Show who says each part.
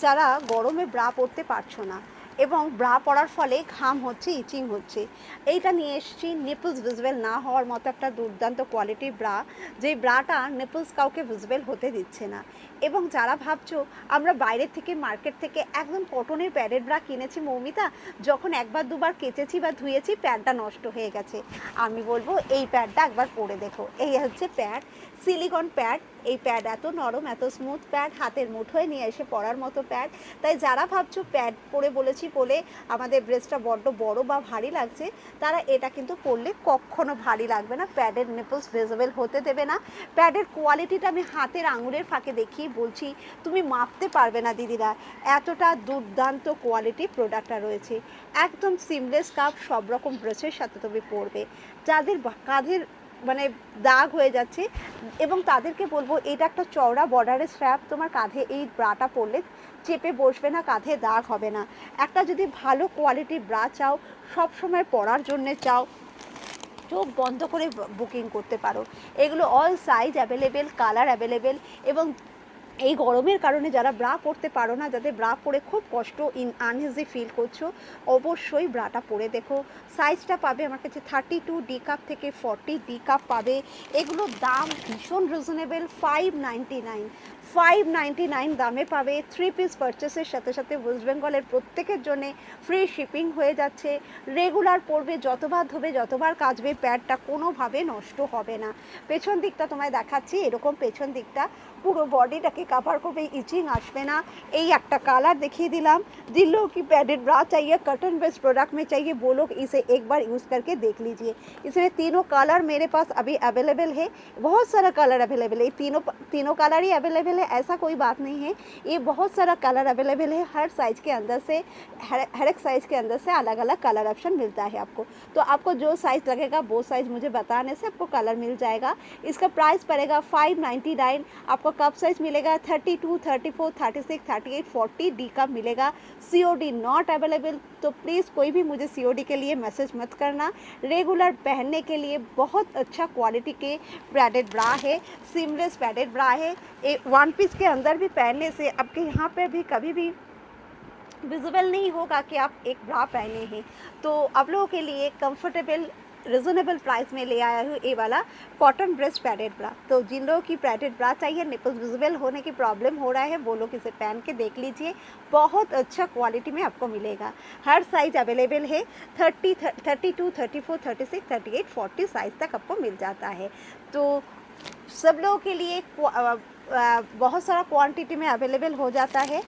Speaker 1: যারা গরমে ব্রা পরতে পারছো না এবং ব্রা পরার ফলে ঘাম হচ্ছে, ইচিং হচ্ছে, এইটা নিয়ে এসেছি নিপলস ভিজিবল না হওয়ার মতো একটা দুর্দান্ত কোয়ালিটির ব্রা, যেই ব্রাটা নিপলস কাউকে ভিজিবল হতে দিচ্ছে না। এবং যারা ভাবছো আমরা বাইরের থেকে মার্কেট থেকে একদম কটনের প্যাডেড ব্রা কিনেছি মৌমিতা, যখন একবার দুবার কেচেছি বা ধুয়েছি প্যাডটা নষ্ট হয়ে গেছে, আমি বলবো এই প্যাডটা একবার পরে দেখো। এই হচ্ছে প্যাড, সিলিকন প্যাড। এই প্যাড এত নরম, এত স্মুথ প্যাড, হাতের মুঠোয় নিয়ে এসে পরার মতো প্যাড। তাই যারা ভাবছো প্যাড পরে বলেছি বলে আমাদের ব্রেস্টটা বড্ড বড় বা ভারী লাগছে, তারা এটা কিন্তু পরলে কখনো ভারী লাগবে না, প্যাডের নিপলস ভিজিবল হতে দেবে না। প্যাডের কোয়ালিটিটা আমি হাতের আঙুলের ফাঁকে দেখিয়ে বলছি, তুমি মাপতে পারবে না দিদিরা, এতটা দুর্দান্ত কোয়ালিটি প্রোডাক্টটা রয়েছে। একদম সিমলেস কাপ, সব রকম ব্রেসের সাথে তুমি পরবে। যাদের কাঁধের মানে দাগ হয়ে যাচ্ছে, এবং তাদেরকে বলবো এটা একটা চওড়া বর্ডারের স্ট্র্যাপ, তোমার কাঁধে এই ব্রাটা পরলে চেপে বসবে না, কাঁধে দাগ হবে না। একটা যদি ভালো কোয়ালিটির ব্রা চাও, সব সময় পরার জন্যে চাও, চোখ বন্ধ করে বুকিং করতে পারো। এগুলো all size available, colour available. এবং এই গরমের কারণে যারা ব্রা পরতে পারো না, যাদের ব্রা পরে খুব কষ্ট, আনইজি ফিল করছো, অবশ্যই ব্রাটা পরে দেখো। সাইজটা পাবে আমার কাছে 32 ডি কাপ থেকে 40 ডি কাপ পাবে। এগুলোর দাম ভীষণ রিজনেবল, 599 দামে পাবে। 3 পিস পারচেসের সাথে সাথে ওয়েস্ট বেঙ্গলের প্রত্যেকের জন্যে ফ্রি শিপিং হয়ে যাচ্ছে। রেগুলার পরবে, যতবার ধোবে যতবার কাচবে, প্যাডটা কোনোভাবে নষ্ট হবে না। পেছন দিকটা তোমায় দেখাচ্ছি, এরকম পেছন দিকটা পুরো বডিটাকে कवर করবে, ইচিং আসবে না। এই একটা কালার দেখিয়ে দিলাম। जिन लोगों की पैडेड ब्रा चाहिए, कॉटन बेस्ड प्रोडक्ट में चाहिए, वो लोग इसे एक बार यूज़ करके देख लीजिए। इसमें तीनों कलर मेरे पास अभी अवेलेबल है, बहुत सारा कलर अवेलेबल है। तीनों कलर ही अवेलेबल है, ऐसा कोई बात नहीं है। ये बहुत सारा कलर अवेलेबल है, हर साइज़ के अंदर से, हर एक साइज़ के अंदर से अलग अलग कलर ऑप्शन मिलता है आपको। तो आपको जो साइज़ लगेगा वो साइज़ मुझे बताने से आपको कलर मिल जाएगा। इसका प्राइस पड़ेगा 599। आपको कप साइज़ मिलेगा 32, 34, 36, 38, 40 डी कप मिलेगा। COD नॉट अवेलेबल, तो प्लीज़ कोई भी मुझे COD के लिए मैसेज मत करना। रेगुलर पहनने के लिए बहुत अच्छा क्वालिटी के पैडेड ब्रा है, सीमलेस पैडेड ब्रा है। एक वन पीस के अंदर भी पहनने से आपके यहाँ पे भी कभी भी विजिबल नहीं होगा कि आप एक ब्रा पहने हैं। तो आप लोगों के लिए कंफर्टेबल रिजनेबल प्राइस में ले आया हूँ ये वाला कॉटन ब्रेस्ट पैडेड ब्रा। तो जिन लोगों की पैडेड ब्रा चाहिए, निपल्स विजिबल होने की प्रॉब्लम हो रहा है, वो लोग इसे पहन के देख लीजिए, बहुत अच्छा क्वालिटी में आपको मिलेगा। हर साइज़ अवेलेबल है, 32, 34, 36, 38, 40 साइज़ तक आपको मिल जाता है। तो सब लोगों के लिए बहुत सारा क्वांटिटी में अवेलेबल हो जाता है।